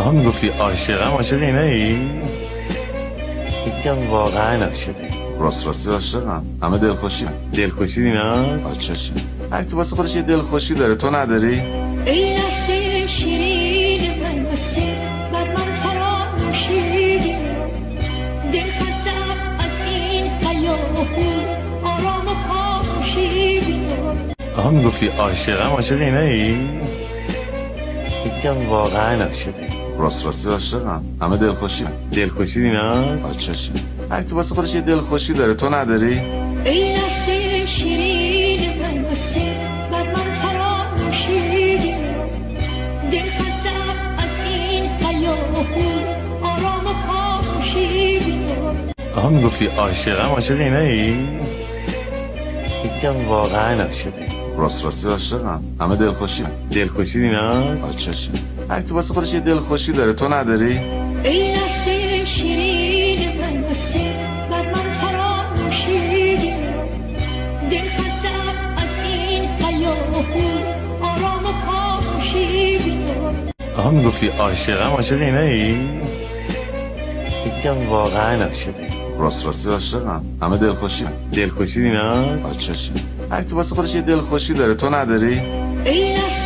آها میگفتی عاشقم، عاشق اینه ای؟ فکرم واقعا عاشقی. راستی عاشقم، همه دلخوشی. دلخوشی دیناست؟ چشه هر کی واسه خودش یه دلخوشی داره، تو نداری؟ ای لحظه شیرین من بسته بر من فراموشی دل خستم از این هیاهو آرام و خاموشی آها میگفتی عاشقم، عاشق اینه ای؟ فکرم واقعا عاشقی. راستی عاشقم، همه دلخوشی. دلخوشی دیناست؟ چشه هر کی واسه خودش یه دلخوشی داره، تو نداری؟ ای لحظه شیرین من بسته بر من فراموشی دل خستم از این هیاهو آرام و خاموشی آها میگفتی عاشقم، عاشق اینه ای؟ فکرم واقعا عاشقی. راستی عاشقم، همه دلخوشی. دلخوشی دیناست؟ چشه هر کی واسه خودش یه دلخوشی داره، تو نداری؟ ای لحظه شیرین من بسته بر من فراموشی دل خستم از این هیاهو آرام و خاموشی آها میگفتی عاشقم، عاشق اینه ای؟ فکرم واقعا عاشقی. راستی عاشقم، همه دلخوشی. دلخوشی دیناست؟ چشه هر کی واسه خودش یه دلخوشی داره، تو نداری؟ ای لحظه